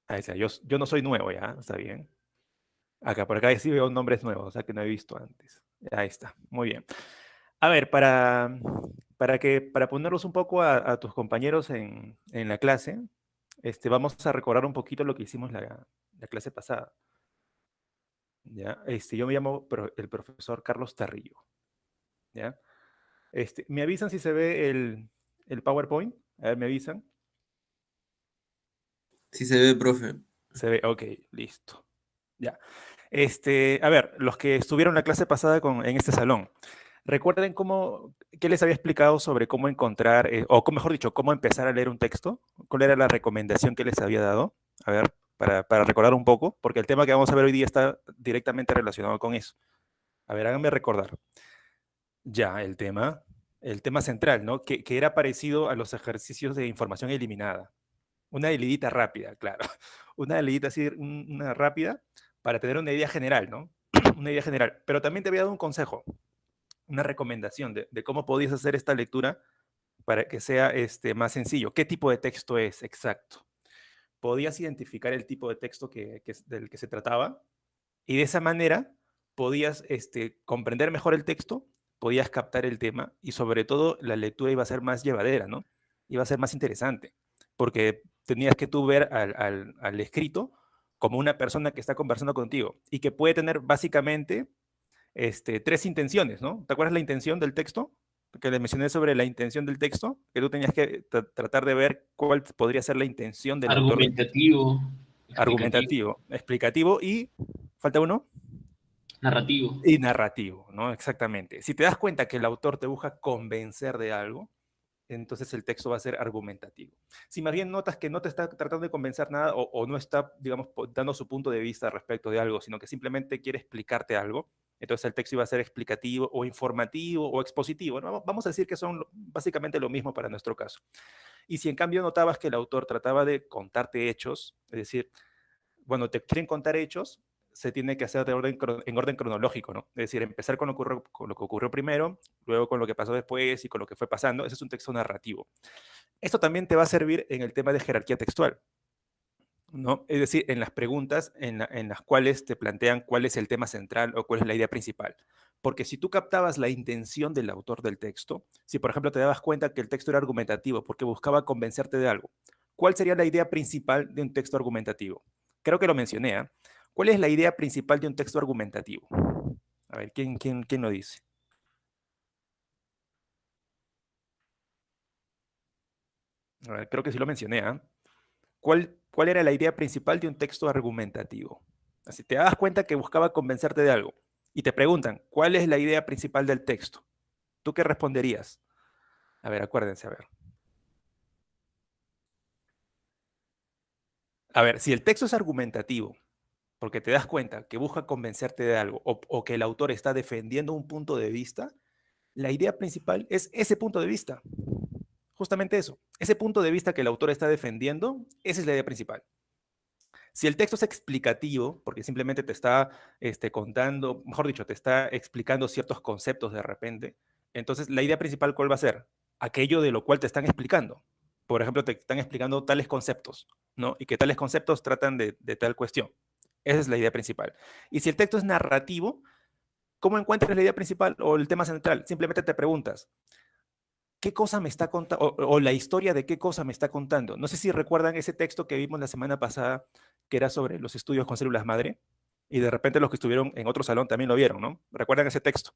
Ahí está, yo no soy nuevo ya, está bien. Acá, por acá sí veo nombres nuevos, o sea que no he visto antes. Ahí está, muy bien. A ver, para ponerlos un poco a tus compañeros en la clase, vamos a recordar un poquito lo que hicimos la clase pasada. ¿Ya? Yo me llamo el profesor Carlos Tarrillo. ¿Ya? ¿Me avisan si se ve el PowerPoint? A ver, ¿me avisan? Sí se ve, profe. Se ve, ok, listo. Ya. A ver, los que estuvieron la clase pasada en este salón, recuerden qué les había explicado sobre cómo encontrar, mejor dicho, cómo empezar a leer un texto. ¿Cuál era la recomendación que les había dado? A ver, para recordar un poco, porque el tema que vamos a ver hoy día está directamente relacionado con eso. A ver, háganme recordar. Ya, el tema central, ¿no? Que era parecido a los ejercicios de información eliminada. Una leidita rápida, claro. Una leidita así, una rápida, para tener una idea general, ¿no? Una idea general. Pero también te había dado un consejo, una recomendación de cómo podías hacer esta lectura para que sea más sencillo. ¿Qué tipo de texto es exacto? Podías identificar el tipo de texto del que se trataba y de esa manera podías comprender mejor el texto, podías captar el tema y sobre todo la lectura iba a ser más llevadera, ¿no? Iba a ser más interesante, porque tenías que tú ver al escrito como una persona que está conversando contigo y que puede tener básicamente tres intenciones, ¿no? ¿Te acuerdas la intención del texto? Que le mencioné sobre la intención del texto, que tú tenías que tratar de ver cuál podría ser la intención del autor del texto. Argumentativo, explicativo, Argumentativo, explicativo y, ¿falta uno? narrativo. Y narrativo, ¿no? Exactamente. Si te das cuenta que el autor te busca convencer de algo, entonces el texto va a ser argumentativo. Si más bien notas que no te está tratando de convencer nada o no está, digamos, dando su punto de vista respecto de algo, sino que simplemente quiere explicarte algo, entonces el texto iba a ser explicativo o informativo o expositivo, ¿no? Vamos a decir que son básicamente lo mismo para nuestro caso. Y si en cambio notabas que el autor trataba de contarte hechos, es decir, bueno, te quieren contar hechos, se tiene que hacer en orden cronológico, ¿no? Es decir, empezar con lo que ocurrió primero, luego con lo que pasó después y con lo que fue pasando. Ese es un texto narrativo. Esto también te va a servir en el tema de jerarquía textual, ¿no? Es decir, en las preguntas en las cuales te plantean cuál es el tema central o cuál es la idea principal. Porque si tú captabas la intención del autor del texto, si por ejemplo te dabas cuenta que el texto era argumentativo porque buscaba convencerte de algo, ¿cuál sería la idea principal de un texto argumentativo? Creo que lo mencioné, ¿eh? ¿Cuál es la idea principal de un texto argumentativo? A ver, ¿quién lo dice? A ver, creo que sí lo mencioné, ¿eh? ¿Cuál era la idea principal de un texto argumentativo? Así te das cuenta que buscaba convencerte de algo y te preguntan, ¿cuál es la idea principal del texto? ¿Tú qué responderías? A ver, acuérdense, a ver. A ver, si el texto es argumentativo, porque te das cuenta que busca convencerte de algo o que el autor está defendiendo un punto de vista, la idea principal es ese punto de vista. Justamente eso. Ese punto de vista que el autor está defendiendo, esa es la idea principal. Si el texto es explicativo, porque simplemente te está contando, mejor dicho, te está explicando ciertos conceptos de repente, entonces la idea principal, ¿cuál va a ser? Aquello de lo cual te están explicando. Por ejemplo, te están explicando tales conceptos, ¿no? Y que tales conceptos tratan de tal cuestión. Esa es la idea principal. Y si el texto es narrativo, ¿cómo encuentras la idea principal o el tema central? Simplemente te preguntas, ¿qué cosa me está contando? O la historia de qué cosa me está contando. No sé si recuerdan ese texto que vimos la semana pasada, que era sobre los estudios con células madre, y de repente los que estuvieron en otro salón también lo vieron, ¿no? ¿Recuerdan ese texto?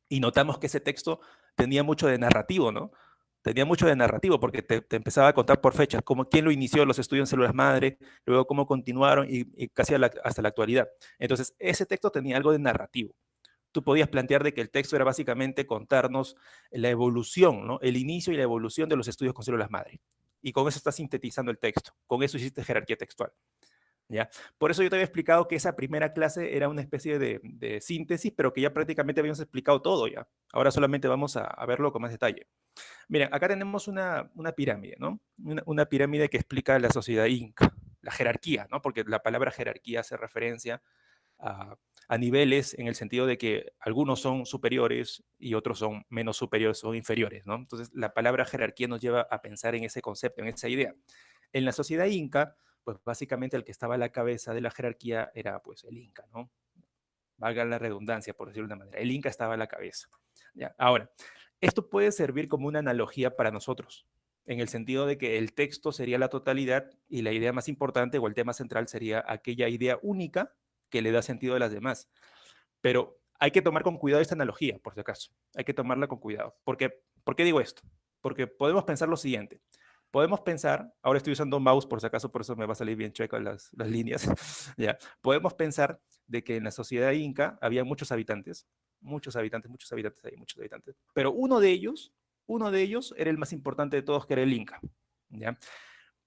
Y notamos que ese texto tenía mucho de narrativo, ¿no? Tenía mucho de narrativo porque te empezaba a contar por fechas, como quién lo inició los estudios en células madre, luego cómo continuaron y casi hasta la actualidad. Entonces, ese texto tenía algo de narrativo. Tú podías plantear de que el texto era básicamente contarnos la evolución, ¿no? El inicio y la evolución de los estudios con células madre. Y con eso estás sintetizando el texto. Con eso hiciste jerarquía textual. ¿Ya? Por eso yo te había explicado que esa primera clase era una especie de síntesis, pero que ya prácticamente habíamos explicado todo ya. Ahora solamente vamos a verlo con más detalle. Miren, acá tenemos una pirámide, ¿no? Una pirámide que explica la sociedad inca, la jerarquía, ¿no? Porque la palabra jerarquía hace referencia a niveles en el sentido de que algunos son superiores y otros son menos superiores o inferiores, ¿no? Entonces, la palabra jerarquía nos lleva a pensar en ese concepto, en esa idea. En la sociedad inca, Pues básicamente el que estaba a la cabeza de la jerarquía era pues el Inca, ¿no? Valga la redundancia, por decirlo de una manera. El Inca estaba a la cabeza. ¿Ya? Ahora, esto puede servir como una analogía para nosotros, en el sentido de que el texto sería la totalidad y la idea más importante o el tema central sería aquella idea única que le da sentido a las demás. Pero hay que tomar con cuidado esta analogía, por si acaso. Hay que tomarla con cuidado. ¿Por qué digo esto? Porque podemos pensar lo siguiente. Podemos pensar, ahora estoy usando un mouse por si acaso, por eso me va a salir bien chueco las líneas. ¿Ya? Podemos pensar de que en la sociedad inca había muchos habitantes, pero uno de ellos era el más importante de todos, que era el Inca. ¿Ya?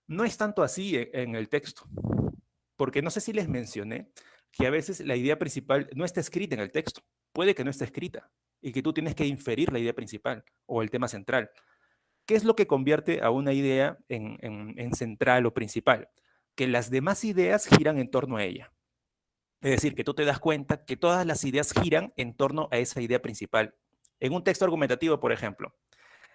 No es tanto así en el texto, porque no sé si les mencioné que a veces la idea principal no está escrita en el texto, puede que no esté escrita, y que tú tienes que inferir la idea principal o el tema central. ¿Qué es lo que convierte a una idea en central o principal? Que las demás ideas giran en torno a ella. Es decir, que tú te das cuenta que todas las ideas giran en torno a esa idea principal. En un texto argumentativo, por ejemplo,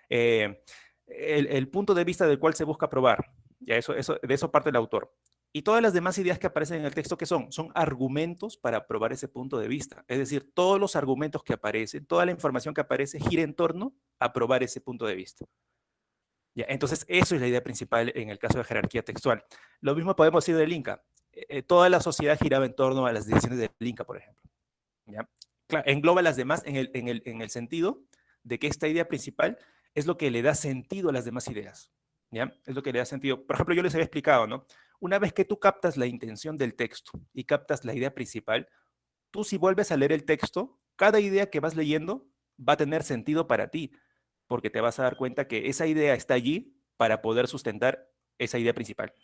eh, el punto de vista del cual se busca probar, ya de eso parte el autor. Y todas las demás ideas que aparecen en el texto, ¿qué son? Son argumentos para probar ese punto de vista. Es decir, todos los argumentos que aparecen, toda la información que aparece gira en torno a probar ese punto de vista. Ya, entonces, eso es la idea principal en el caso de jerarquía textual. Lo mismo podemos decir del Inca. Toda la sociedad giraba en torno a las decisiones del Inca, por ejemplo. ¿Ya? Claro, engloba las demás en el sentido de que esta idea principal es lo que le da sentido a las demás ideas. ¿Ya? Es lo que le da sentido. Por ejemplo, yo les había explicado, ¿no? Una vez que tú captas la intención del texto y captas la idea principal, tú si vuelves a leer el texto, cada idea que vas leyendo va a tener sentido para ti, porque te vas a dar cuenta que esa idea está allí para poder sustentar esa idea principal.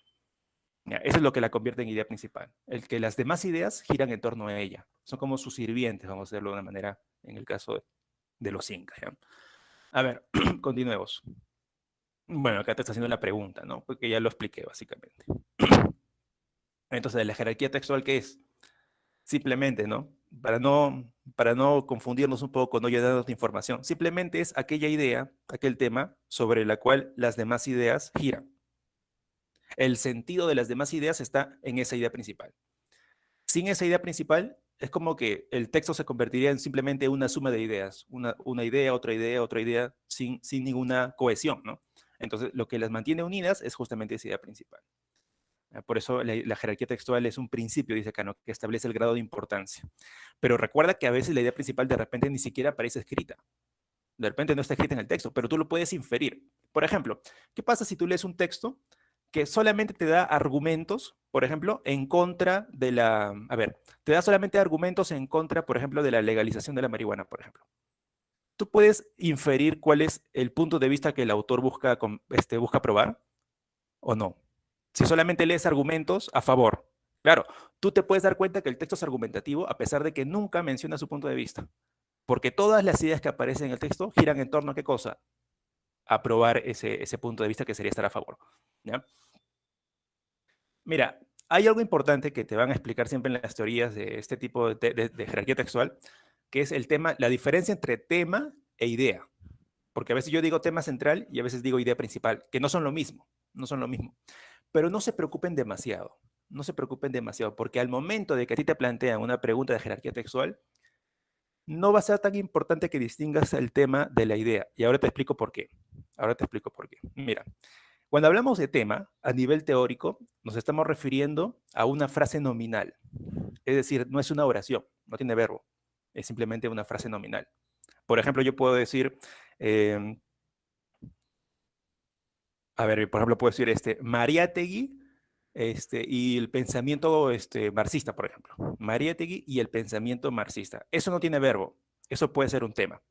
Ya, eso es lo que la convierte en idea principal, el que las demás ideas giran en torno a ella. Son como sus sirvientes, vamos a decirlo de una manera, en el caso de los incas. ¿Ya? A ver, continuemos. Bueno, acá te está haciendo la pregunta, ¿no? Porque ya lo expliqué básicamente. Entonces, la jerarquía textual, ¿qué es? Simplemente, ¿no? Para no confundirnos un poco, no llenarnos de información. Simplemente es aquella idea, aquel tema sobre la cual las demás ideas giran. El sentido de las demás ideas está en esa idea principal. Sin esa idea principal, es como que el texto se convertiría en simplemente una suma de ideas, una idea, otra idea, sin ninguna cohesión, ¿no? Entonces, lo que las mantiene unidas es justamente esa idea principal. Por eso la jerarquía textual es un principio, dice acá, ¿no? Que establece el grado de importancia. Pero recuerda que a veces la idea principal de repente ni siquiera aparece escrita. De repente no está escrita en el texto, pero tú lo puedes inferir. Por ejemplo, ¿qué pasa si tú lees un texto que solamente te da argumentos, por ejemplo, en contra de la... A ver, te da solamente argumentos en contra, por ejemplo, de la legalización de la marihuana, por ejemplo? ¿Tú puedes inferir cuál es el punto de vista que el autor busca probar o no? Si solamente lees argumentos a favor. Claro, tú te puedes dar cuenta que el texto es argumentativo a pesar de que nunca menciona su punto de vista. Porque todas las ideas que aparecen en el texto giran en torno a qué cosa? A probar ese punto de vista que sería estar a favor. ¿Ya? Mira, hay algo importante que te van a explicar siempre en las teorías de este tipo de jerarquía textual, que es el tema, la diferencia entre tema e idea. Porque a veces yo digo tema central y a veces digo idea principal, que no son lo mismo, no son lo mismo. Pero no se preocupen demasiado, no se preocupen demasiado, porque al momento de que a ti te plantean una pregunta de jerarquía textual, no va a ser tan importante que distingas el tema de la idea. Y ahora te explico por qué. Ahora te explico por qué. Mira, cuando hablamos de tema, a nivel teórico, nos estamos refiriendo a una frase nominal. Es decir, no es una oración, no tiene verbo, es simplemente una frase nominal. Por ejemplo, yo puedo decir, por ejemplo, puedo decir, Mariátegui, y el pensamiento marxista, por ejemplo. Mariátegui y el pensamiento marxista. Eso no tiene verbo, eso puede ser un tema,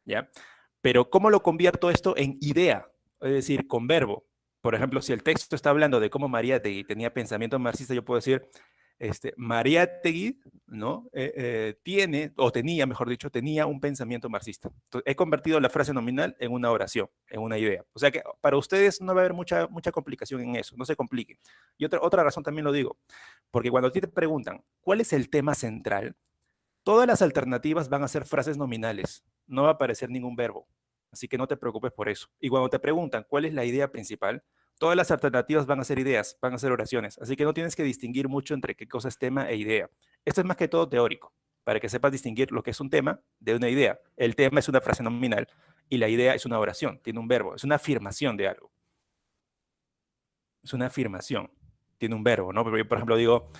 ¿ya? Pero ¿cómo lo convierto esto en idea? Es decir, con verbo. Por ejemplo, si el texto está hablando de cómo Mariátegui tenía pensamiento marxista, yo puedo decir, Mariátegui, ¿no? Tiene, o tenía, mejor dicho, tenía un pensamiento marxista. Entonces, he convertido la frase nominal en una oración, en una idea. O sea que para ustedes no va a haber mucha complicación en eso, no se compliquen. Y otra razón también lo digo, porque cuando a ti te preguntan, ¿cuál es el tema central? Todas las alternativas van a ser frases nominales, no va a aparecer ningún verbo. Así que no te preocupes por eso. Y cuando te preguntan cuál es la idea principal, Todas las alternativas van a ser ideas, van a ser oraciones. Así que no tienes que distinguir mucho entre qué cosa es tema e idea. Esto es más que todo teórico, para que sepas distinguir lo que es un tema de una idea. El tema es una frase nominal y la idea es una oración, tiene un verbo, es una afirmación de algo. Es una afirmación, tiene un verbo, ¿no? Pero yo, por ejemplo, digo,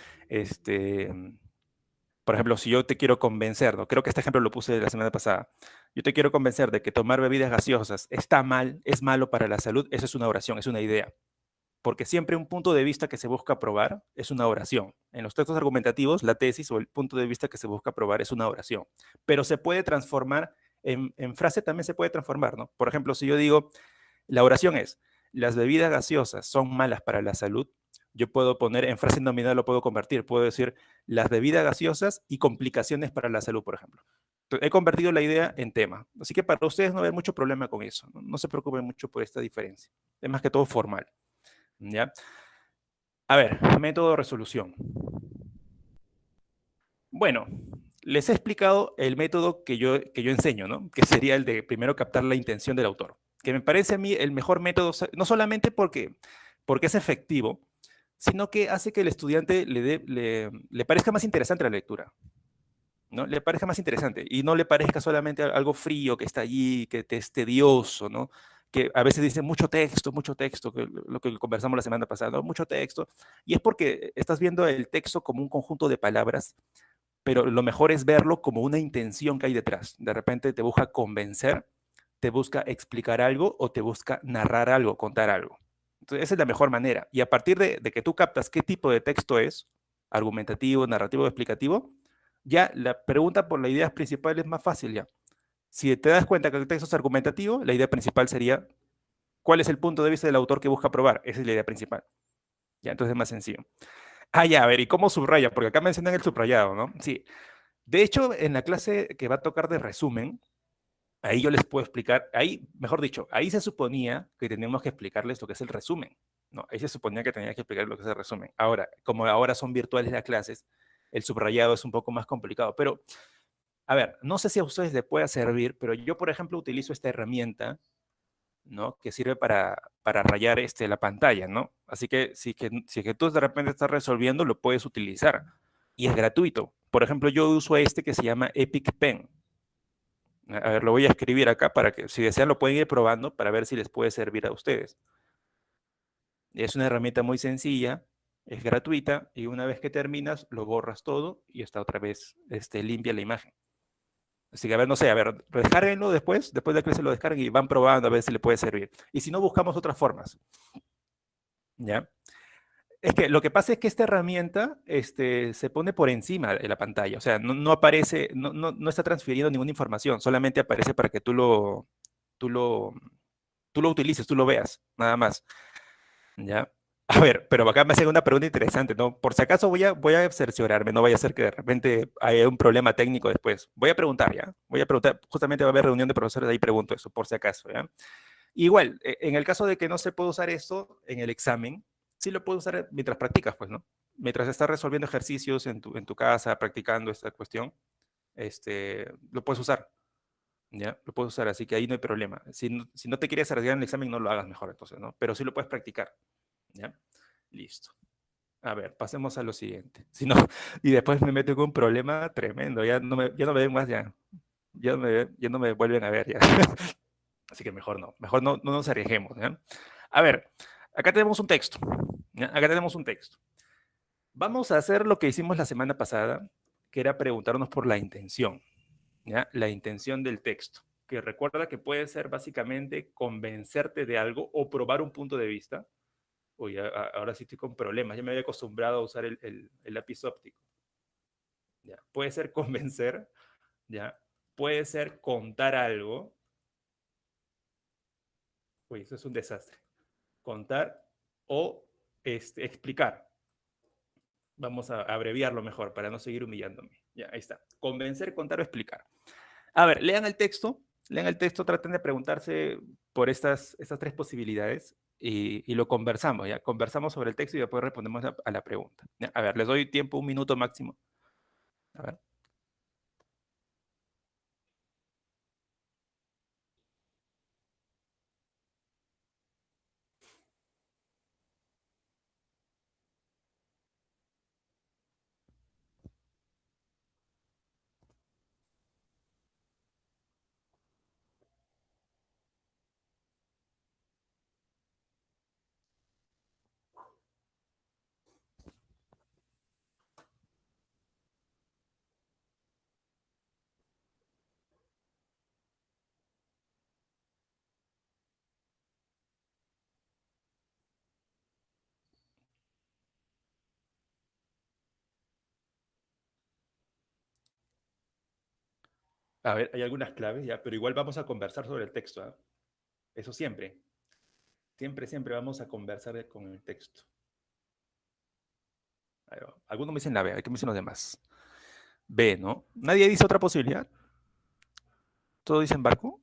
por ejemplo, si yo te quiero convencer, ¿no? Creo que este ejemplo lo puse la semana pasada. Yo te quiero convencer de que tomar bebidas gaseosas está mal, es malo para la salud. Eso es una oración, es una idea. Porque siempre un punto de vista que se busca probar es una oración. En los textos argumentativos, la tesis o el punto de vista que se busca probar es una oración. Pero se puede transformar, en frase también se puede transformar, ¿no? Por ejemplo, si yo digo, la oración es, las bebidas gaseosas son malas para la salud, yo puedo poner, en frase nominal lo puedo convertir, puedo decir, las bebidas gaseosas y complicaciones para la salud, por ejemplo. Entonces, he convertido la idea en tema. Así que para ustedes no va a haber mucho problema con eso. No, no se preocupen mucho por esta diferencia. Es más que todo formal. ¿Ya? A ver, método de resolución. Bueno, les he explicado el método que yo enseño, ¿no? Que sería el de primero captar la intención del autor, que me parece a mí el mejor método, no solamente porque es efectivo, sino que hace que el estudiante le parezca más interesante la lectura, ¿no? Le parezca más interesante y no le parezca solamente algo frío que está allí, que te es tedioso, ¿no? Que a veces dice mucho texto, que lo que conversamos la semana pasada, ¿no? Mucho texto, y es porque estás viendo el texto como un conjunto de palabras, pero lo mejor es verlo como una intención que hay detrás. De repente te busca convencer, te busca explicar algo o te busca narrar algo, contar algo. Entonces, esa es la mejor manera. Y a partir de que tú captas qué tipo de texto es, argumentativo, narrativo, explicativo, ya la pregunta por la idea principal es más fácil ya. Si te das cuenta que el texto es argumentativo, la idea principal sería, ¿cuál es el punto de vista del autor que busca probar? Esa es la idea principal. Ya, entonces es más sencillo. Ah, ya, a ver, ¿y cómo subraya? Porque acá mencionan el subrayado, ¿no? Sí. De hecho, en la clase que va a tocar de resumen, ahí yo les puedo explicar, ahí, mejor dicho, ahí se suponía que teníamos que explicarles lo que es el resumen, ¿no? Ahí se suponía que tenía que explicar lo que es el resumen. Ahora, como ahora son virtuales las clases, el subrayado es un poco más complicado, pero, a ver, no sé si a ustedes les pueda servir, pero yo, por ejemplo, utilizo esta herramienta, ¿no? Que sirve para rayar la pantalla, ¿no? Así que si que tú de repente estás resolviendo, lo puedes utilizar y es gratuito. Por ejemplo, yo uso este que se llama Epic Pen. A ver, lo voy a escribir acá para que, si desean, lo pueden ir probando para ver si les puede servir a ustedes. Es una herramienta muy sencilla, es gratuita y una vez que terminas, lo borras todo y está otra vez limpia la imagen. Así que, a ver, no sé, a ver, descárguenlo después de que se lo descarguen y van probando a ver si le puede servir. Y si no, buscamos otras formas, ¿ya? Es que lo que pasa es que esta herramienta se pone por encima de la pantalla, o sea, no aparece, no está transfiriendo ninguna información, solamente aparece para que tú lo, tú lo utilices, tú lo veas, nada más, ¿ya? A ver, pero acá me hacen una pregunta interesante, ¿no? Por si acaso voy a cerciorarme, no vaya a ser que de repente haya un problema técnico después. Voy a preguntar, ¿ya? Voy a preguntar, justamente va a haber reunión de profesores, ahí pregunto eso, por si acaso, ¿ya? Igual, en el caso de que no se pueda usar esto en el examen, sí lo puedes usar mientras practicas, pues, ¿no? Mientras estás resolviendo ejercicios en tu casa, practicando esta cuestión, lo puedes usar, ¿ya? Lo puedes usar, así que ahí no hay problema. Si no te quieres arriesgar en el examen, no lo hagas mejor, entonces, ¿no? Pero sí lo puedes practicar, ¿ya? Listo. A ver, pasemos a lo siguiente. Si no, y después me meto en un problema tremendo, ya no me ven más, ya no me vuelven a ver, ya. Así que mejor no nos arriesguemos, ¿ya? A ver, acá tenemos un texto, ¿ya? Acá tenemos un texto. Vamos a hacer lo que hicimos la semana pasada, que era preguntarnos por la intención, ¿ya? La intención del texto, que recuerda que puede ser básicamente convencerte de algo o probar un punto de vista. Uy, ahora sí estoy con problemas, ya me había acostumbrado a usar el lápiz óptico. ¿Ya? Puede ser convencer, ¿ya? Puede ser contar algo. Uy, eso es un desastre. Contar o explicar. Vamos a abreviarlo mejor para no seguir humillándome. Ya, ahí está. Convencer, contar o explicar. A ver, lean el texto, traten de preguntarse por estas tres posibilidades y lo conversamos, ¿ya? Conversamos sobre el texto y después respondemos a la pregunta. ¿Ya? A ver, les doy tiempo, 1 minuto máximo. A ver. A ver, hay algunas claves ya, pero igual vamos a conversar sobre el texto, ¿eh? Eso siempre. Siempre vamos a conversar con el texto. Algunos me dicen la B, ¿qué me dicen los demás? B, ¿no? ¿Nadie dice otra posibilidad? ¿Todos dicen barco?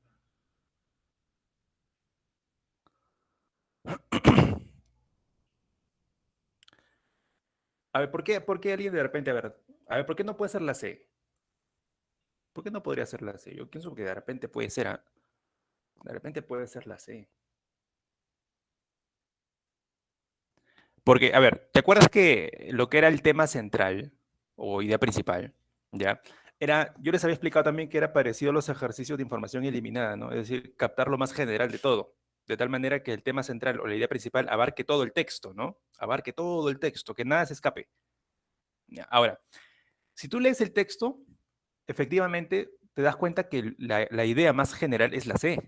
A ver, ¿por qué alguien de repente, a ver, ¿por qué no puede ser la C? ¿Por qué no podría ser la C? Yo pienso que de repente puede ser, ¿ah? De repente puede ser la C. Porque, a ver, ¿te acuerdas que lo que era el tema central o idea principal, ya? Yo les había explicado también que era parecido a los ejercicios de información eliminada, ¿no? Es decir, captar lo más general de todo, de tal manera que el tema central o la idea principal abarque todo el texto, ¿no? Abarque todo el texto, que nada se escape. Ya, ahora, si tú lees el texto, efectivamente te das cuenta que la idea más general es la C,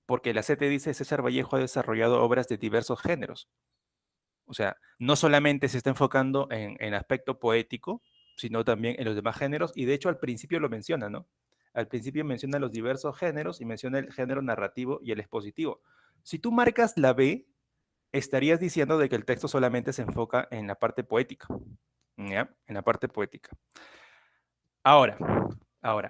porque la C te dice César Vallejo ha desarrollado obras de diversos géneros. O sea, no solamente se está enfocando en el aspecto poético, sino también en los demás géneros, y de hecho al principio lo menciona, ¿no? Al principio menciona los diversos géneros y menciona el género narrativo y el expositivo. Si tú marcas la B, estarías diciendo de que el texto solamente se enfoca en la parte poética, ¿ya? En la parte poética. Ahora,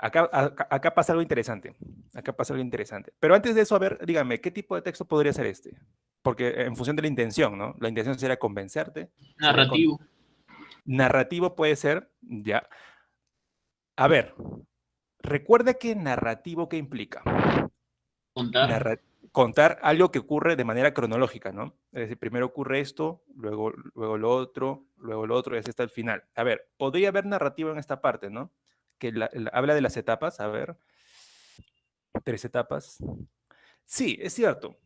acá pasa algo interesante. Acá pasa algo interesante. Pero antes de eso, a ver, dígame, ¿qué tipo de texto podría ser este? Porque en función de la intención, ¿no? La intención sería convencerte. Narrativo. Narrativo puede ser, ya. A ver, recuerda que narrativo, ¿qué implica? Contar. Contar algo que ocurre de manera cronológica, ¿no? Es decir, primero ocurre esto, luego luego lo otro, y así está el final. A ver, podría haber narrativo en esta parte, ¿no? Que habla de las etapas, a ver, 3 etapas. Sí, es cierto.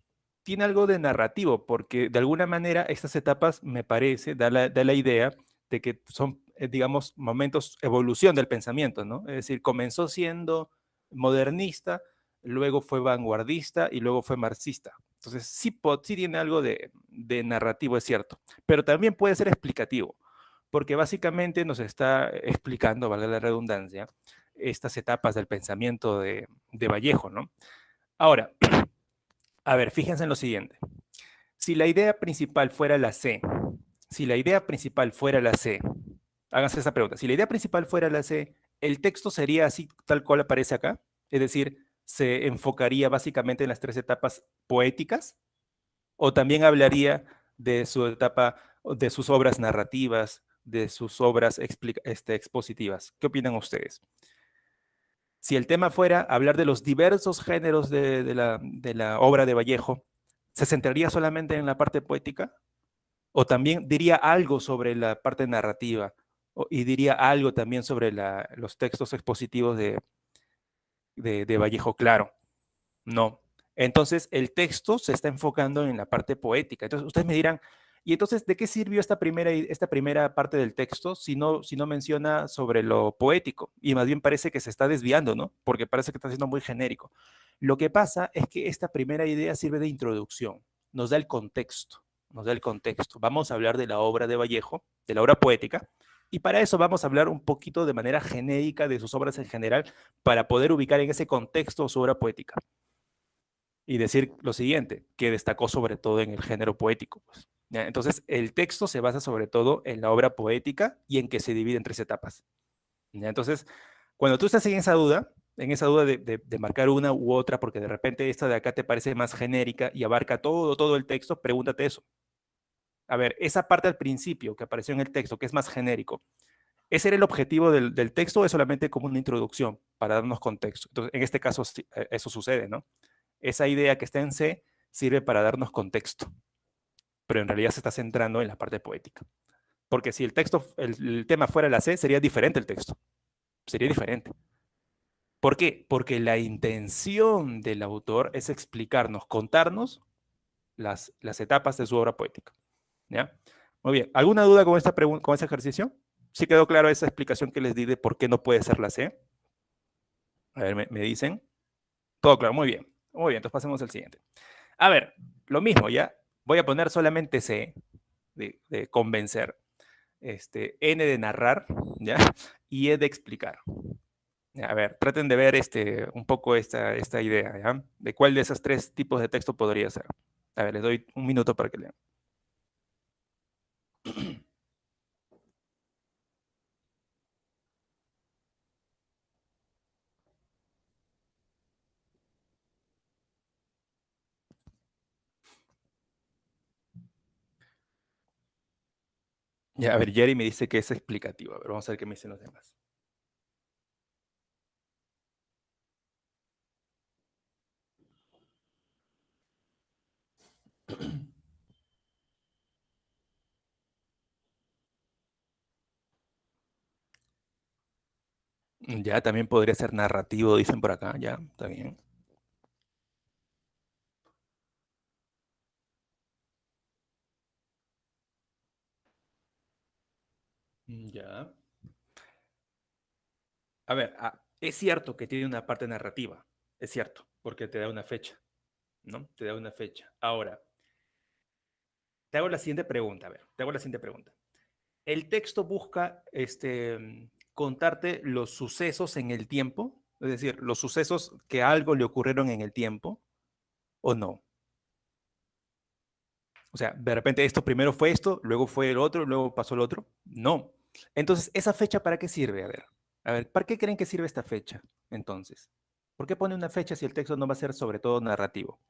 Tiene algo de narrativo, porque de alguna manera estas etapas, me parece, da la idea de que son, digamos, momentos, evolución del pensamiento, ¿no? Es decir, comenzó siendo modernista, luego fue vanguardista y luego fue marxista. Entonces, sí tiene algo de narrativo, es cierto, pero también puede ser explicativo, porque básicamente nos está explicando, valga la redundancia, estas etapas del pensamiento de Vallejo, ¿no? Ahora, a ver, fíjense en lo siguiente. Si la idea principal fuera la C, si la idea principal fuera la C, háganse esa pregunta. Si la idea principal fuera la C, ¿el texto sería así tal cual aparece acá? Es decir, ¿se enfocaría básicamente en las 3 etapas poéticas? ¿O también hablaría de su etapa, de sus obras narrativas, de sus obras expositivas? ¿Qué opinan ustedes? Si el tema fuera hablar de los diversos géneros de la obra de Vallejo, ¿se centraría solamente en la parte poética? ¿O también diría algo sobre la parte narrativa? ¿Y diría algo también sobre los textos expositivos de Vallejo? Claro, no. Entonces, el texto se está enfocando en la parte poética. Entonces, ustedes me dirán, ¿y entonces de qué sirvió esta primera parte del texto si no menciona sobre lo poético? Y más bien parece que se está desviando, ¿no? Porque parece que está siendo muy genérico. Lo que pasa es que esta primera idea sirve de introducción, nos da el contexto, nos da el contexto. Vamos a hablar de la obra de Vallejo, de la obra poética, y para eso vamos a hablar un poquito de manera genérica de sus obras en general, para poder ubicar en ese contexto su obra poética y decir lo siguiente, que destacó sobre todo en el género poético. Pues. ¿Ya? Entonces, el texto se basa sobre todo en la obra poética y en que se divide en 3 etapas. ¿Ya? Entonces, cuando tú estás en esa duda de marcar una u otra, porque de repente esta de acá te parece más genérica y abarca todo el texto, pregúntate eso. A ver, esa parte al principio que apareció en el texto, que es más genérico, ¿ese era el objetivo del texto o es solamente como una introducción para darnos contexto? Entonces, en este caso, eso sucede, ¿no? Esa idea que está en C sirve para darnos contexto, pero en realidad se está centrando en la parte poética. Porque si el tema fuera la C, sería diferente el texto. Sería diferente. ¿Por qué? Porque la intención del autor es explicarnos, contarnos las etapas de su obra poética. ¿Ya? Muy bien. ¿Alguna duda con con ese ejercicio? ¿Sí quedó claro esa explicación que les di de por qué no puede ser la C? A ver, me dicen. Todo claro, muy bien. Muy bien, entonces pasemos al siguiente. A ver, lo mismo, ¿ya? Voy a poner solamente C de convencer, N de narrar, ¿ya? Y E de explicar, A ver, traten de ver un poco esta idea, ¿ya? De cuál de esos tres tipos de texto podría ser. A ver, les doy un minuto para que lean. Ya, a ver, Jerry me dice que es explicativo. A ver, vamos a ver qué me dicen los demás. Ya, también podría ser narrativo, dicen por acá. Ya, está bien. Ya. A ver, es cierto que tiene una parte narrativa. Es cierto, porque te da una fecha, ¿no? Te da una fecha. Ahora, te hago la siguiente pregunta. A ver, te hago la siguiente pregunta. El texto busca contarte los sucesos en el tiempo, es decir, los sucesos que a algo le ocurrieron en el tiempo, o no. O sea, de repente esto primero fue esto, luego fue el otro, luego pasó el otro. No. Entonces, ¿esa fecha para qué sirve? A ver, ¿para qué creen que sirve esta fecha? Entonces, ¿por qué pone una fecha si el texto no va a ser sobre todo narrativo?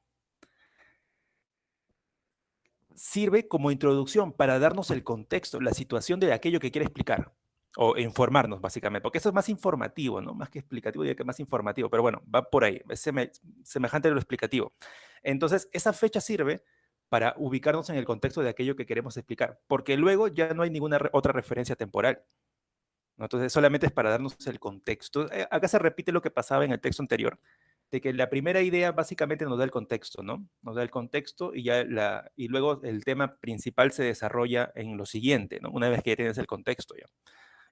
Sirve como introducción para darnos el contexto, la situación de aquello que quiere explicar o informarnos básicamente, porque eso es más informativo, ¿no? Más que explicativo, diría que más informativo, pero bueno, va por ahí, es semejante a lo explicativo. Entonces, esa fecha sirve para ubicarnos en el contexto de aquello que queremos explicar, porque luego ya no hay ninguna otra referencia temporal, ¿no? Entonces, solamente es para darnos el contexto. Acá se repite lo que pasaba en el texto anterior, de que la primera idea básicamente nos da el contexto, ¿no? Nos da el contexto y luego el tema principal se desarrolla en lo siguiente, ¿no? Una vez que ya tienes el contexto ya.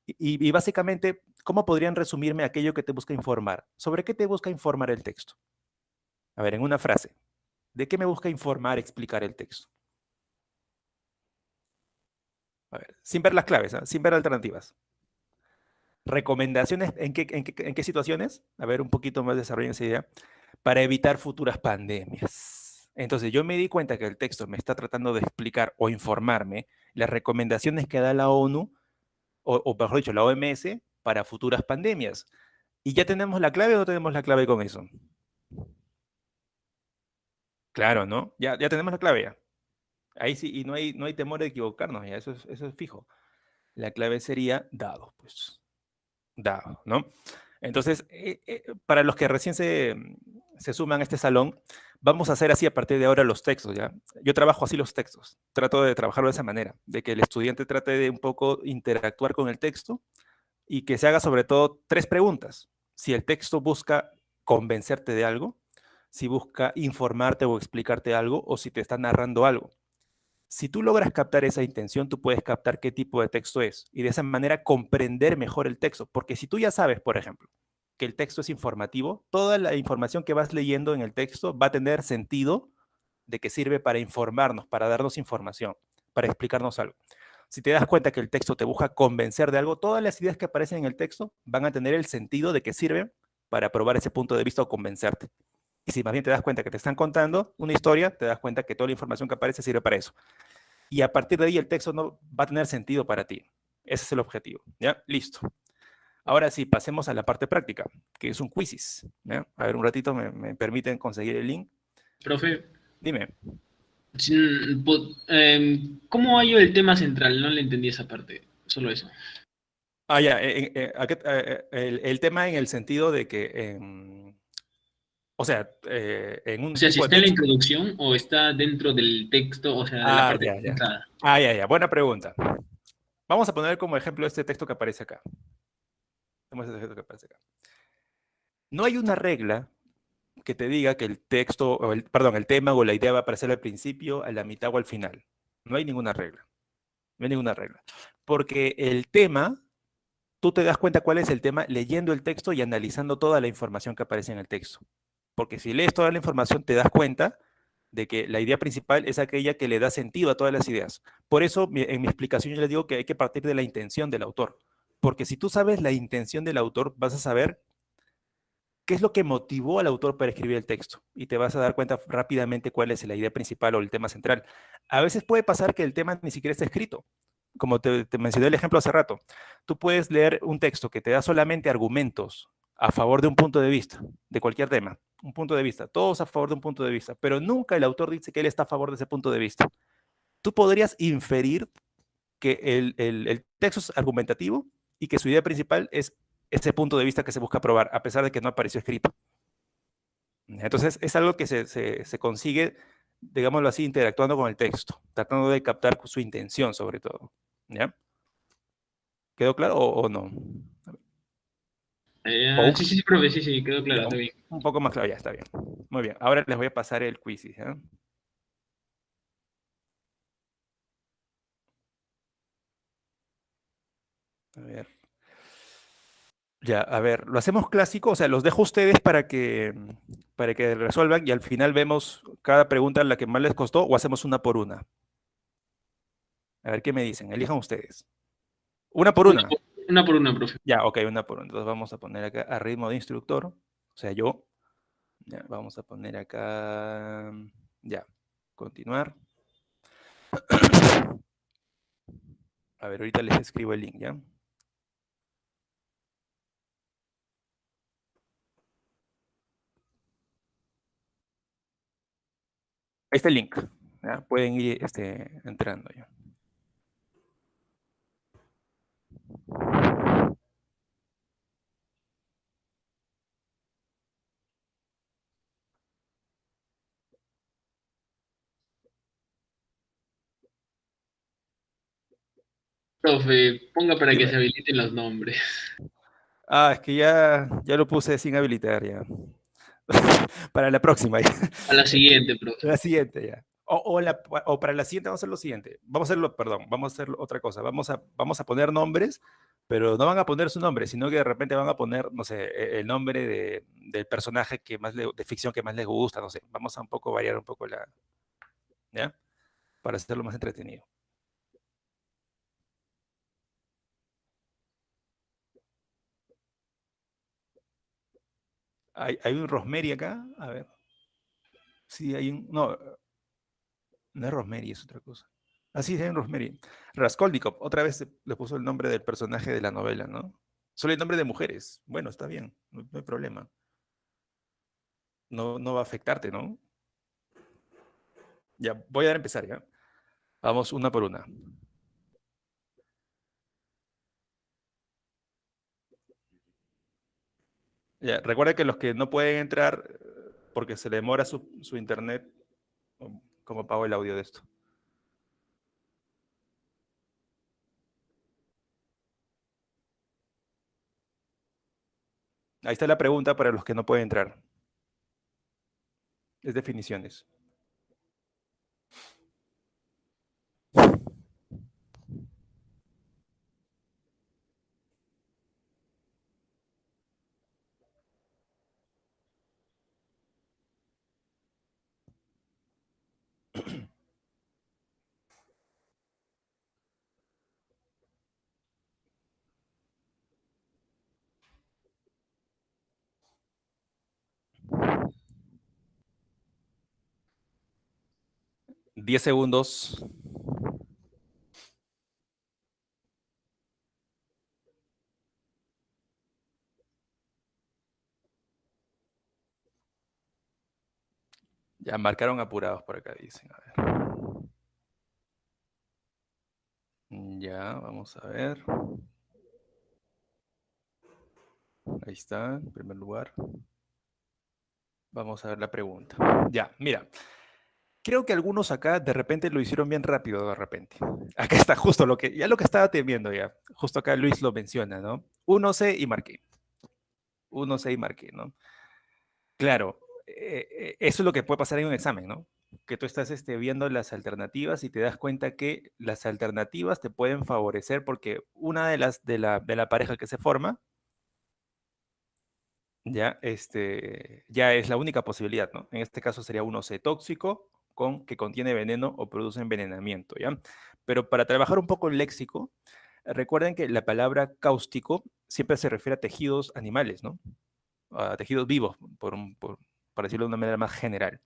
Y básicamente, ¿cómo podrían resumirme aquello que te busca informar? ¿Sobre qué te busca informar el texto? A ver, en una frase. ¿De qué me busca informar, explicar el texto? A ver, sin ver las claves, ¿ah? Sin ver alternativas. ¿Recomendaciones en qué situaciones? A ver, un poquito más desarrollen esa idea. Para evitar futuras pandemias. Entonces, yo me di cuenta que el texto me está tratando de explicar o informarme las recomendaciones que da la ONU, o mejor dicho, la OMS, para futuras pandemias. ¿Y ya tenemos la clave o no tenemos la clave con eso? Claro, ¿no? Ya tenemos la clave ya. Ahí sí, y no hay temor de equivocarnos, ya, eso es fijo. La clave sería dado, pues. Dado, ¿no? Entonces, para los que recién se suman a este salón, vamos a hacer así a partir de ahora los textos, ¿ya? Yo trabajo así los textos, trato de trabajarlo de esa manera, de que el estudiante trate de un poco interactuar con el texto y que se haga sobre todo tres preguntas. Si el texto busca convencerte de algo, si busca informarte o explicarte algo, o si te está narrando algo. Si tú logras captar esa intención, tú puedes captar qué tipo de texto es y de esa manera comprender mejor el texto. Porque si tú ya sabes, por ejemplo, que el texto es informativo, toda la información que vas leyendo en el texto va a tener sentido de que sirve para informarnos, para darnos información, para explicarnos algo. Si te das cuenta que el texto te busca convencer de algo, todas las ideas que aparecen en el texto van a tener el sentido de que sirven para probar ese punto de vista o convencerte. Y si más bien te das cuenta que te están contando una historia, te das cuenta que toda la información que aparece sirve para eso. Y a partir de ahí el texto no va a tener sentido para ti. Ese es el objetivo. ¿Ya? Listo. Ahora sí, pasemos a la parte práctica, que es un quizzes. ¿Ya? A ver, un ratito me permiten conseguir el link. Profe, Dime. ¿cómo hallo el tema central? No le entendí esa parte, solo eso. Ya, el tema en el sentido de que, o sea, en O un sea, si tipo de está en la texto. introducción o está dentro del texto, o sea, de la parte Ya. presentada. Ya. Buena pregunta. Vamos a poner como ejemplo este texto que aparece acá. Este texto que aparece acá. No hay una regla que te diga que el texto, perdón, el tema o la idea va a aparecer al principio, a la mitad o al final. No hay ninguna regla. No hay ninguna regla. Porque el tema, tú te das cuenta cuál es el tema leyendo el texto y analizando toda la información que aparece en el texto. Porque si lees toda la información, te das cuenta de que la idea principal es aquella que le da sentido a todas las ideas. Por eso, en mi explicación yo les digo que hay que partir de la intención del autor. Porque si tú sabes la intención del autor, vas a saber qué es lo que motivó al autor para escribir el texto. Y te vas a dar cuenta rápidamente cuál es la idea principal o el tema central. A veces puede pasar que el tema ni siquiera está escrito. Como te mencioné el ejemplo hace rato. Tú puedes leer un texto que te da solamente argumentos a favor de un punto de vista, de cualquier tema, un punto de vista, todos a favor de un punto de vista, pero nunca el autor dice que él está a favor de ese punto de vista. Tú podrías inferir que el texto es argumentativo y que su idea principal es ese punto de vista que se busca probar, a pesar de que no apareció escrito. Entonces, es algo que se consigue, digámoslo así, interactuando con el texto, tratando de captar su intención sobre todo. ¿Ya? ¿Quedó claro o no? O, Sí, sí, sí, profe, sí, sí, quedó claro, ya, está bien. un poco más claro, ya está bien. Muy bien, ahora les voy a pasar el quiz. ¿Ya? A ver. Ya, a ver, lo hacemos clásico, o sea, los dejo a ustedes para que resuelvan y al final vemos cada pregunta la que más les costó o hacemos una por una. A ver qué me dicen, elijan ustedes. Una por Una, una. una por una, profe. Ya, ok, una por una. Entonces vamos a poner acá a ritmo de instructor, o sea, yo. Ya, vamos a poner acá, ya, continuar. A ver, ahorita les escribo el link, ¿ya? Ahí está el link. ¿Ya? Pueden ir entrando ya. Profe, ponga para que Dime. se habiliten los nombres. Ah, es que ya lo puse sin habilitar ya. Para la próxima ya. A la siguiente, profe. La siguiente ya. O para la siguiente vamos a hacer lo siguiente. Vamos a hacerlo, perdón, vamos a hacer otra cosa. Vamos a poner nombres, pero no van a poner su nombre, sino que de repente van a poner, no sé, el nombre del personaje de ficción que más les gusta, no sé. Vamos a un poco variar un poco ¿ya? Para hacerlo más entretenido. Hay un Rosemary acá, a ver. Sí, no, no es Rosemary, es otra cosa. Ah, sí, hay un Rosemary. Raskolnikov, otra vez le puso el nombre del personaje de la novela, ¿no? Solo el nombre de mujeres. Bueno, está bien, no hay problema. No, no va a afectarte, ¿no? Ya, voy a dar a empezar, ¿ya? Vamos una por una. Ya, recuerda que los que no pueden entrar porque se le demora su internet, ¿cómo apago el audio de esto? Ahí está la pregunta para los que no pueden entrar. Es definiciones. Diez segundos. Ya marcaron apurados por acá, dicen. A ver. Ya, vamos a ver. Ahí está, en primer lugar. Vamos a ver la pregunta. Ya, mira. Creo que algunos acá de repente lo hicieron bien rápido, de repente. Acá está justo lo que estaba temiendo ya. Justo acá Luis lo menciona, ¿no? 1C y marqué. 1C y marqué, ¿no? Claro, eso es lo que puede pasar en un examen, ¿no? Que tú estás viendo las alternativas y te das cuenta que las alternativas te pueden favorecer porque una de la pareja que se forma ya, ya es la única posibilidad, ¿no? En este caso sería uno C tóxico con que contiene veneno o produce envenenamiento, ¿ya? Pero para trabajar un poco el léxico, recuerden que la palabra cáustico siempre se refiere a tejidos animales, ¿no? a tejidos vivos, por decirlo de una manera más general.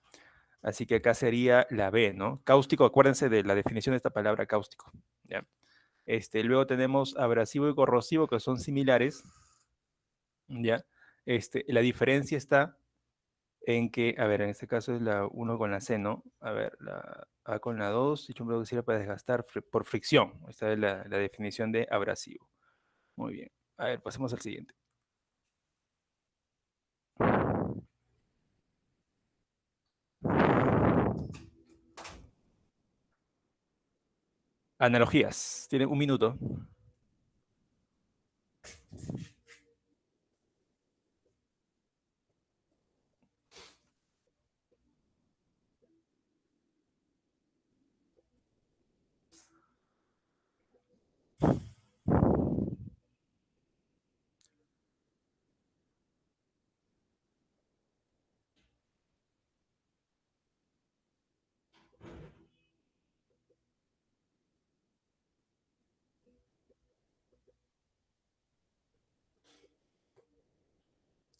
Así que acá sería la B, ¿no? Cáustico, acuérdense de la definición de esta palabra cáustico. ¿Ya? Luego tenemos abrasivo y corrosivo, que son similares. ¿Ya? La diferencia está en que, a ver, en este caso es la uno con la C, ¿no? A ver, la A con la 2, dicho un que sirve para desgastar por fricción. Esta es la definición de abrasivo. Muy bien. A ver, pasemos al siguiente. Analogías. Tienen un minuto.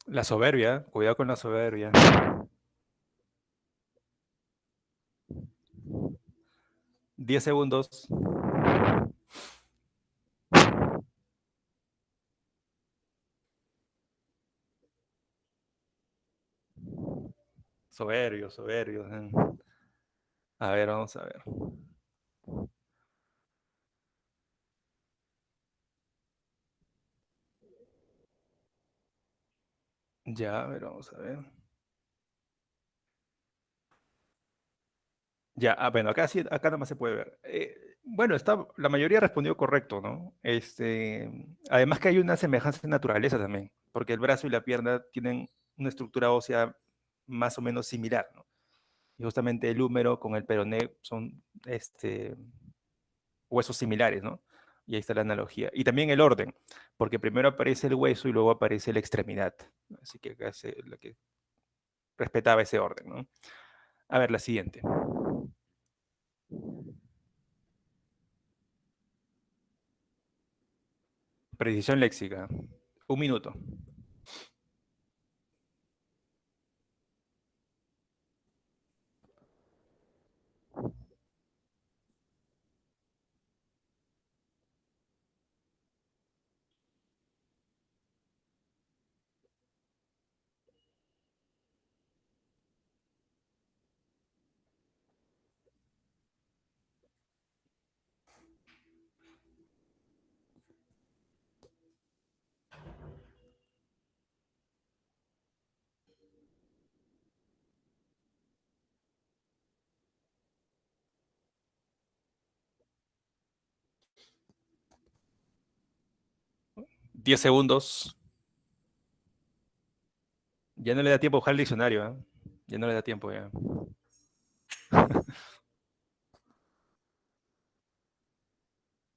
La soberbia. Cuidado con la soberbia. 10 segundos. Soberbio, soberbio. A ver, vamos a ver. Ya, a ver, vamos a ver. Ya, bueno, acá sí, acá nada más se puede ver. Bueno, la mayoría respondió correcto, ¿no? Además que hay una semejanza en naturaleza también, porque el brazo y la pierna tienen una estructura ósea más o menos similar, ¿no? Y justamente el húmero con el peroné son huesos similares, ¿no? Y ahí está la analogía. Y también el orden, porque primero aparece el hueso y luego aparece la extremidad. Así que acá la que respetaba ese orden, ¿no? A ver, la siguiente. Precisión léxica. Un minuto. 10 segundos. Ya no le da tiempo a buscar el diccionario, ¿eh? Ya no le da tiempo ya.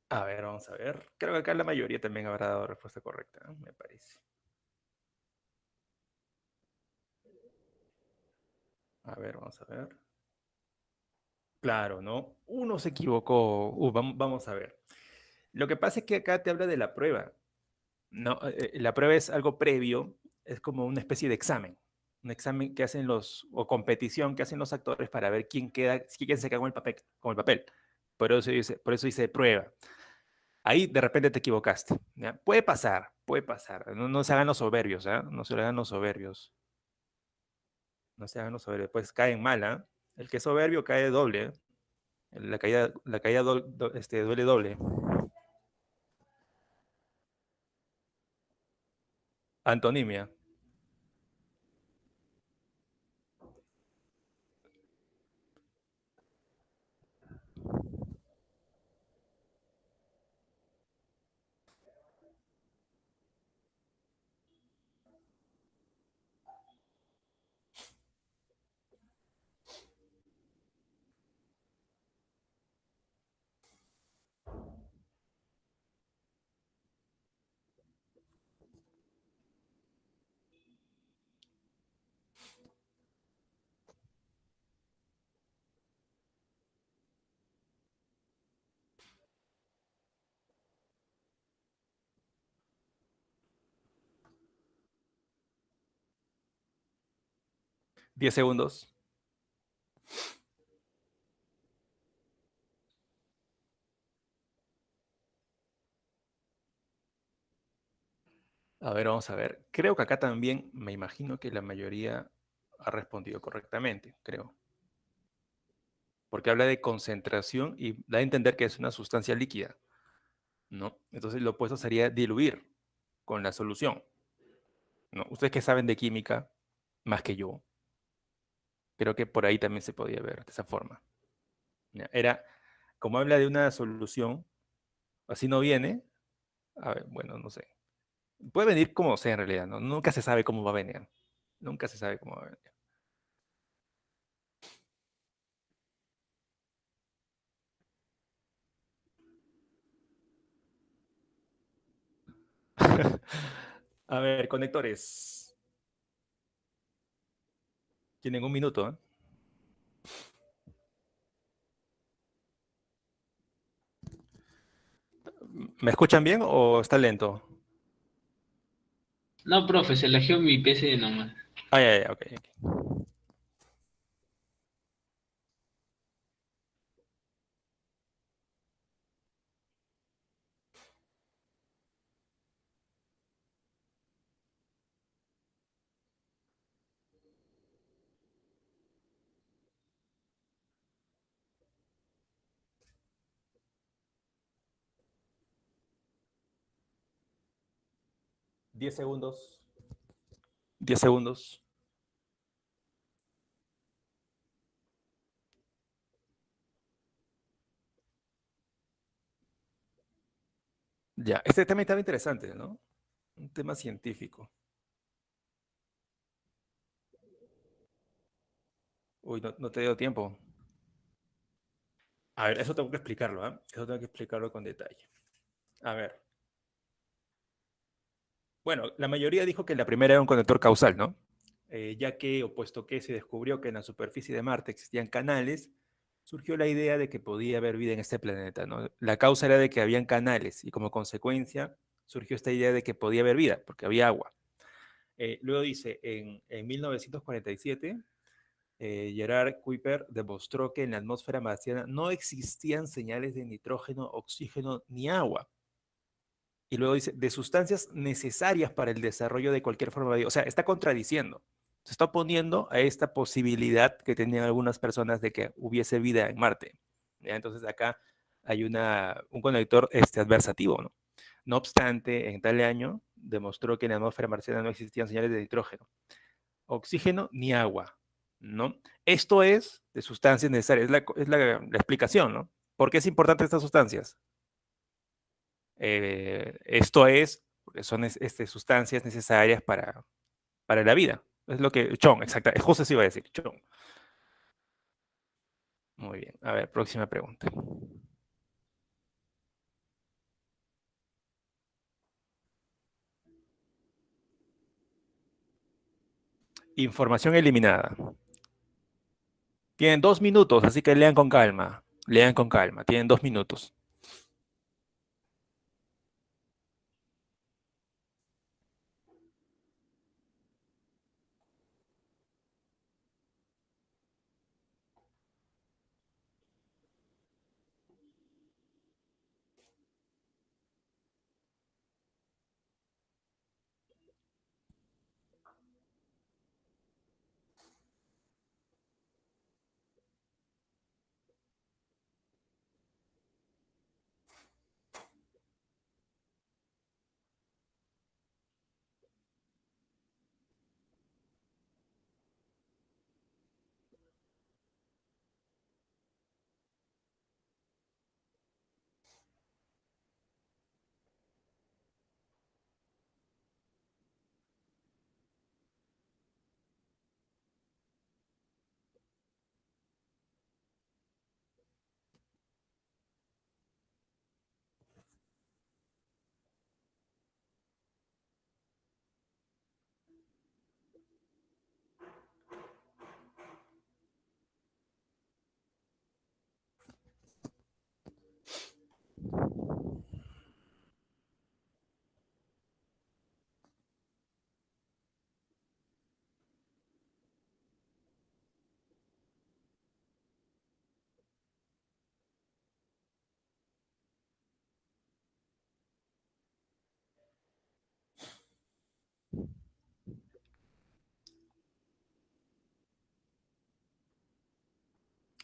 A ver, vamos a ver. Creo que acá la mayoría también habrá dado respuesta correcta, ¿no? Me parece. A ver, vamos a ver. Claro, ¿no? Uno se equivocó. Vamos a ver. Lo que pasa es que acá te habla de la prueba. No, la prueba es algo previo, es como una especie de examen. Un examen que hacen o competición que hacen los actores para ver quién se queda con el papel, con el papel. Por eso dice prueba. Ahí de repente te equivocaste. ¿Ya? Puede pasar, puede pasar. No, no se hagan los soberbios, ¿ah? No se hagan los soberbios. No se hagan los soberbios. Pues caen mal, ¿ah? El que es soberbio cae doble, ¿eh? La caída duele doble. Antonimia. 10 segundos. A ver, vamos a ver. Creo que acá también me imagino que la mayoría ha respondido correctamente, creo. Porque habla de concentración y da a entender que es una sustancia líquida, ¿no? Entonces lo opuesto sería diluir con la solución, ¿no? Ustedes que saben de química, más que yo, creo que por ahí también se podía ver de esa forma. ¿Ya? Era, como habla de una solución, así no viene, a ver, bueno, no sé. Puede venir como sea en realidad, ¿no? Nunca se sabe cómo va a venir. Nunca se sabe cómo va a venir. A ver, conectores. Tienen un minuto, ¿eh? ¿Me escuchan bien o está lento? No, profe, se eligió mi PC nomás. Ah, ya, ya, ok, ok. 10 segundos. 10 segundos. Ya, este tema estaba interesante, ¿no? Un tema científico. Uy, no, no te dio tiempo. A ver, eso tengo que explicarlo, ¿ah? Eso tengo que explicarlo con detalle. A ver. Bueno, la mayoría dijo que la primera era un conector causal, ¿no? Ya que, o puesto que se descubrió que en la superficie de Marte existían canales, surgió la idea de que podía haber vida en este planeta, ¿no? La causa era de que habían canales y como consecuencia surgió esta idea de que podía haber vida, porque había agua. Luego dice, en 1947, Gerard Kuiper demostró que en la atmósfera marciana no existían señales de nitrógeno, oxígeno ni agua. Y luego dice, de sustancias necesarias para el desarrollo de cualquier forma de vida. O sea, está contradiciendo. Se está oponiendo a esta posibilidad que tenían algunas personas de que hubiese vida en Marte. ¿Ya? Entonces acá hay un conector adversativo, ¿no? No obstante, en tal año demostró que en la atmósfera marciana no existían señales de nitrógeno, oxígeno ni agua, ¿no? Esto es de sustancias necesarias, la explicación, ¿no? ¿Por qué es importante estas sustancias? Esto es, porque son sustancias necesarias para la vida. Es lo que, Chong, exacto, justo eso iba a decir, Chong. Muy bien, a ver, próxima pregunta. Información eliminada. Tienen 2 minutos, así que lean con calma. Lean con calma, tienen 2 minutos.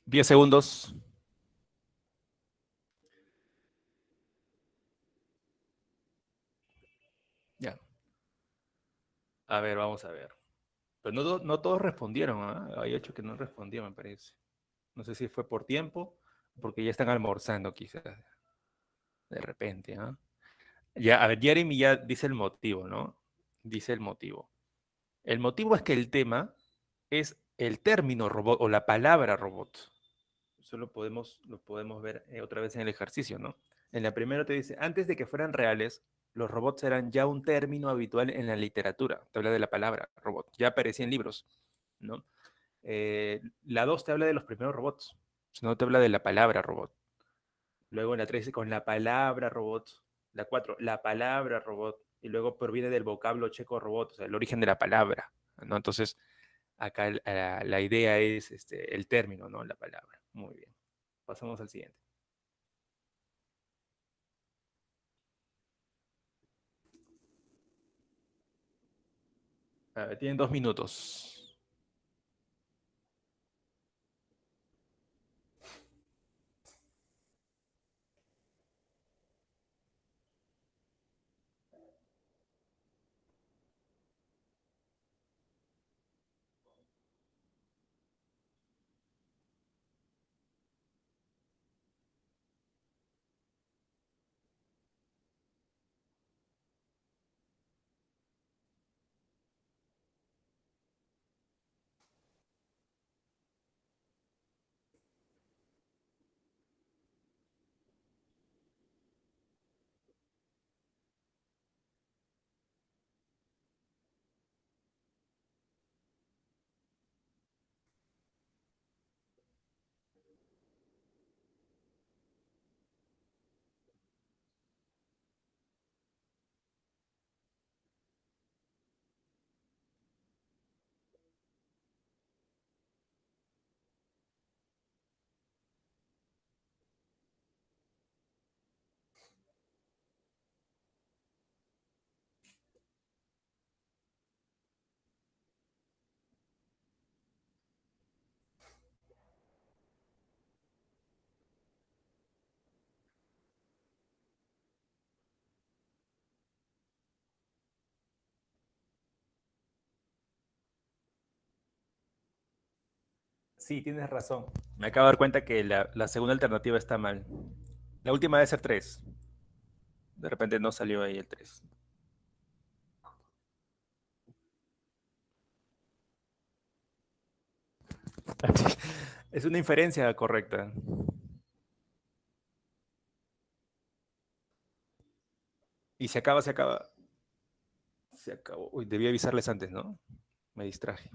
10 segundos. Ya. A ver, vamos a ver. Pero no todos respondieron, ¿ah? Hay 8 que no respondieron, me parece. No sé si fue por tiempo, porque ya están almorzando quizás, de repente, ¿ah? Ya, a ver, Jeremy ya dice el motivo, ¿no? Dice el motivo. El motivo es que el tema es el término robot o la palabra robot. Eso lo podemos ver otra vez en el ejercicio, ¿no? En la primera te dice, antes de que fueran reales, los robots eran ya un término habitual en la literatura. Te habla de la palabra robot. Ya aparecía en libros, ¿no? La 2 te habla de los primeros robots. No te habla de la palabra robot. Luego en la 3 con la palabra robot. La 4 la palabra robot. Y luego proviene del vocablo checo robot, o sea, el origen de la palabra, ¿no? Entonces, acá la idea es el término, ¿no? La palabra. Muy bien. Pasamos al siguiente. A ver, tienen 2 minutos. Sí, tienes razón. Me acabo de dar cuenta que la segunda alternativa está mal. La última debe ser 3. De repente no salió ahí el 3. Es una inferencia correcta. Y se acaba, se acaba. Se acabó. Uy, debí avisarles antes, ¿no? Me distraje.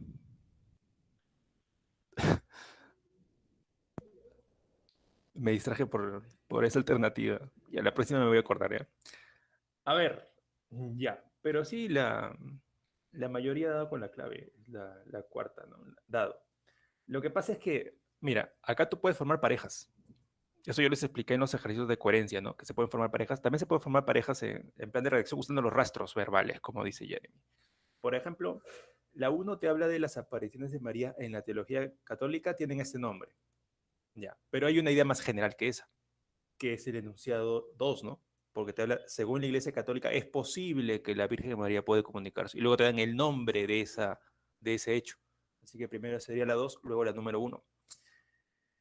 Me distraje por esa alternativa. Y a la próxima me voy a acordar, ¿ya? A ver, ya. Pero sí, la mayoría ha dado con la clave, la cuarta, ¿no? Dado. Lo que pasa es que, mira, acá tú puedes formar parejas. Eso yo les expliqué en los ejercicios de coherencia, ¿no? Que se pueden formar parejas. También se pueden formar parejas en plan de redacción usando los rastros verbales, como dice Jeremy. Por ejemplo, la uno te habla de las apariciones de María en la teología católica, tienen este nombre. Ya. Pero hay una idea más general que esa, que es el enunciado 2, ¿no? Porque te habla, según la Iglesia Católica, es posible que la Virgen María puede comunicarse. Y luego te dan el nombre de ese hecho. Así que primero sería la 2, luego la número uno.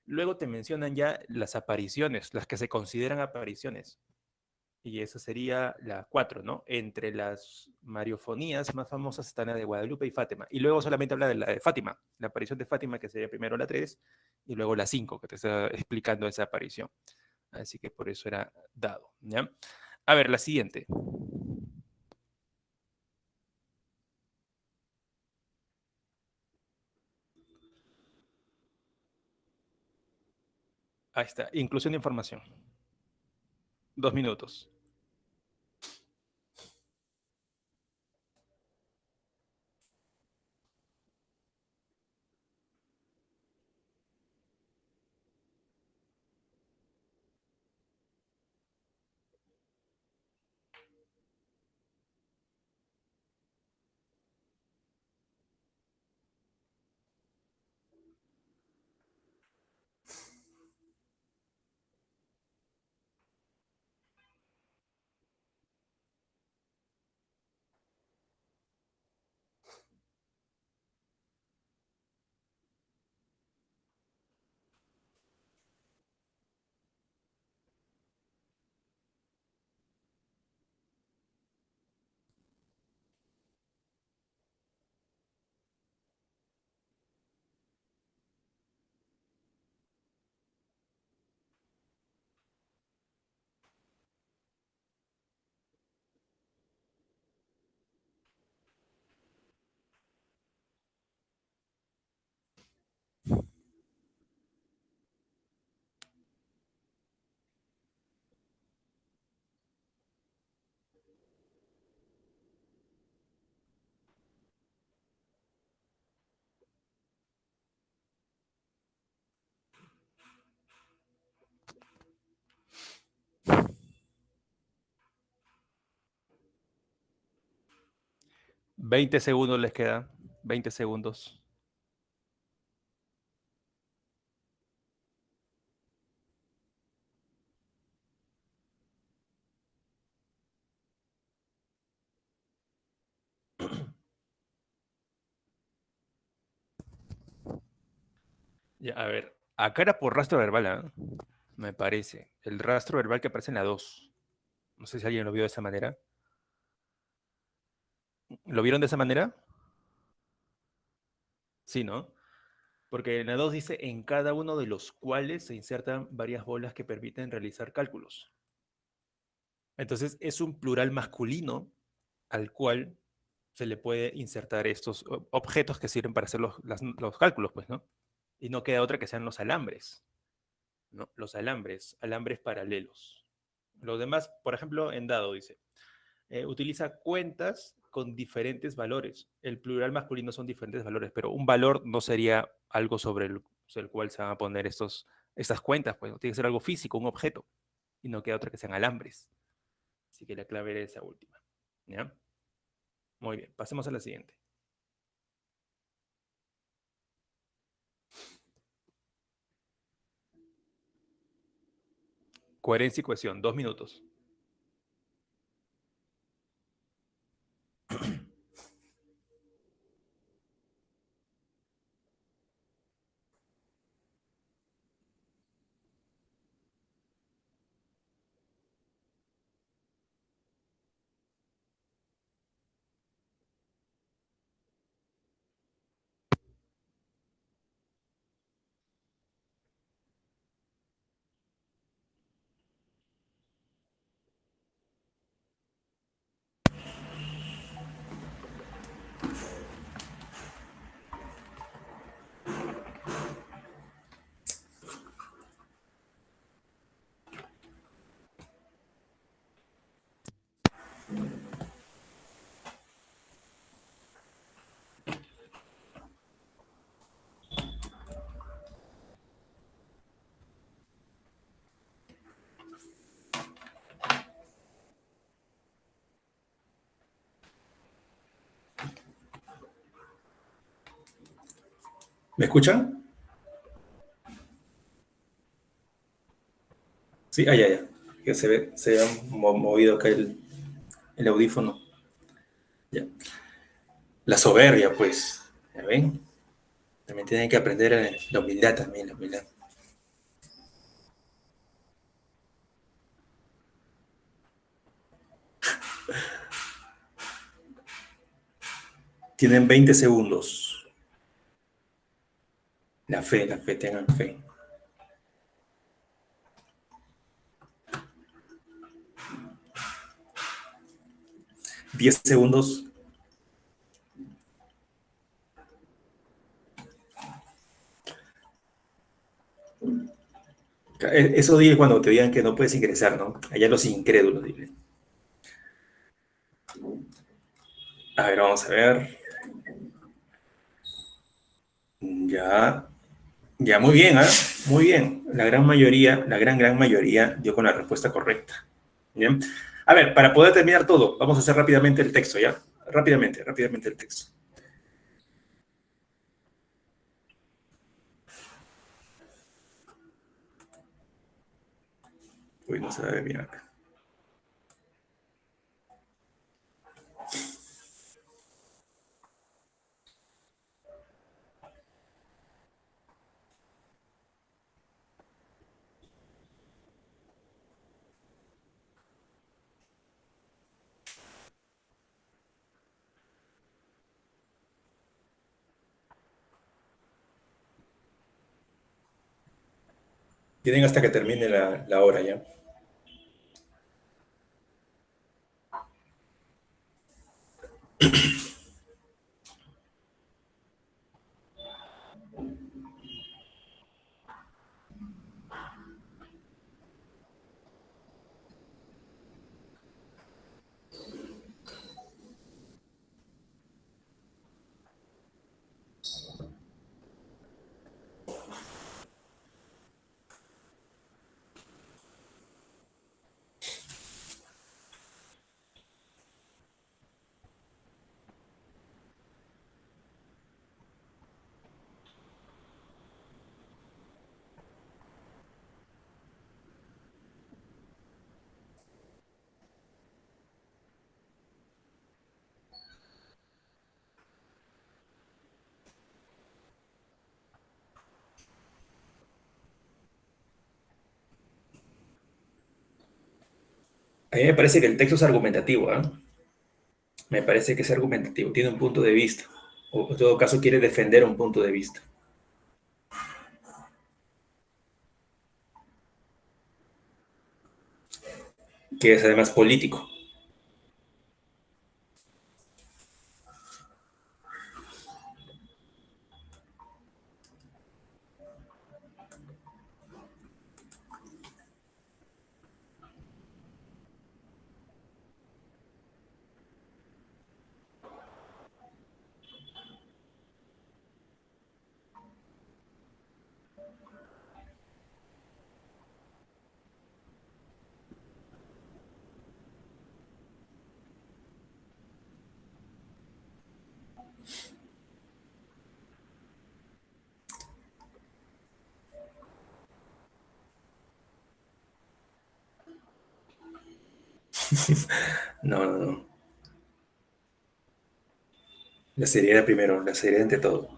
Luego te mencionan ya las apariciones, las que se consideran apariciones. Y esa sería la 4, ¿no? Entre las mariofonías más famosas están la de Guadalupe y Fátima. Y luego solamente habla de la de Fátima, la aparición de Fátima, que sería primero la 3, y luego la 5, que te está explicando esa aparición. Así que por eso era dado, ¿ya? A ver, la siguiente. Ahí está, inclusión de información. 2 minutos. 20 segundos les queda. 20 segundos. Ya, a ver. Acá era por rastro verbal, ¿ah? Me parece. El rastro verbal que aparece en la 2. No sé si alguien lo vio de esa manera. ¿Lo vieron de esa manera? Sí, ¿no? Porque en la 2 dice en cada uno de los cuales se insertan varias bolas que permiten realizar cálculos. Entonces es un plural masculino al cual se le puede insertar estos objetos que sirven para hacer los cálculos, pues, ¿no? Y no queda otra que sean los alambres, ¿no? Los alambres, alambres paralelos. Los demás, por ejemplo, en dado dice, utiliza cuentas con diferentes valores. El plural masculino son diferentes valores, pero un valor no sería algo sobre el cual se van a poner estas cuentas, pues, ¿no? Tiene que ser algo físico, un objeto, y no queda otra que sean alambres. Así que la clave era esa última. ¿Ya? Muy bien, pasemos a la siguiente. Coherencia y cohesión, 2 minutos. ¿Me escuchan? Sí, ya. Que se ha movido acá el audífono. Ya. La soberbia, pues. ¿Ya ven? También tienen que aprender la humildad también, la humildad. Tienen 20 segundos. La fe, tengan fe. 10 segundos. Eso dije cuando te digan que no puedes ingresar, ¿no? Allá los incrédulos, dile. A ver, vamos a ver. Ya, ya, muy bien, ¿ah? Muy bien. La gran mayoría, la gran mayoría dio con la respuesta correcta. Bien. A ver, para poder terminar todo, vamos a hacer rápidamente el texto, ¿ya? Rápidamente el texto. Uy, no se ve bien acá. Tienen hasta que termine la hora, ¿ya? A mí me parece que el texto es argumentativo, ¿ah? Me parece que es argumentativo, tiene un punto de vista, o en todo caso quiere defender un punto de vista, que es además político. No, no, no. La seriedad primero, la seriedad ante todo.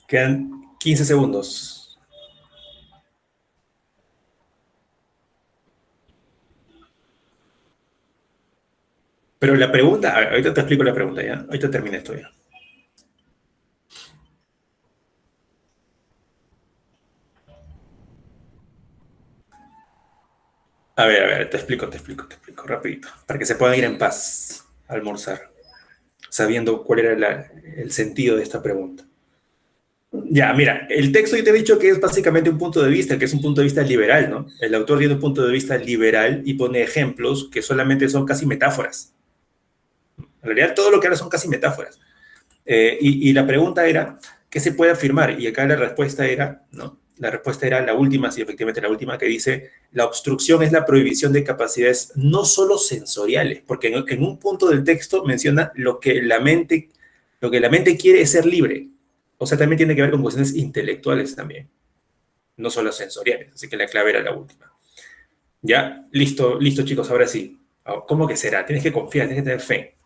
Quedan 15 segundos. Pero la pregunta, ahorita te explico la pregunta ya. Ahorita termina esto ya. A ver, te explico rapidito. Para que se puedan ir en paz a almorzar, sabiendo cuál era el sentido de esta pregunta. Ya, mira, el texto yo te he dicho que es básicamente un punto de vista, que es un punto de vista liberal, ¿no? El autor tiene un punto de vista liberal y pone ejemplos que solamente son casi metáforas. En realidad todo lo que habla son casi metáforas. Y la pregunta era, ¿qué se puede afirmar? Y acá la respuesta era, ¿no? La respuesta era la última, sí, efectivamente la última, que dice, la obstrucción es la prohibición de capacidades no solo sensoriales, porque en un punto del texto menciona lo que la mente quiere es ser libre. O sea, también tiene que ver con cuestiones intelectuales también, no solo sensoriales. Así que la clave era la última. Ya, listo, listo chicos, ahora sí. ¿Cómo que será? Tienes que confiar, tienes que tener fe.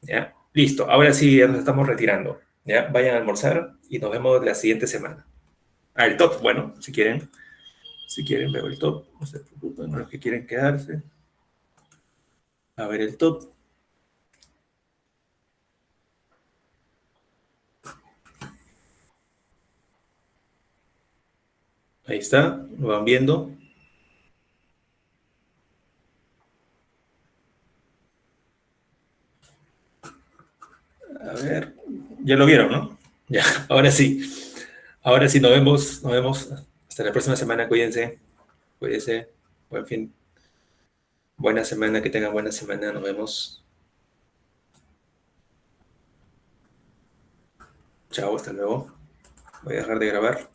¿Ya? Listo, ahora sí ya nos estamos retirando. ¿Ya? Vayan a almorzar y nos vemos la siguiente semana. Ah, el top, bueno, si quieren veo el top, no se preocupen, los que quieren quedarse. A ver el top. Ahí está, lo van viendo. A ver, ya lo vieron, ¿no? Ya, ahora sí. Ahora sí, nos vemos, nos vemos. Hasta la próxima semana, cuídense. Cuídense. Buen fin. Buena semana, que tengan buena semana. Nos vemos. Chao, hasta luego. Voy a dejar de grabar.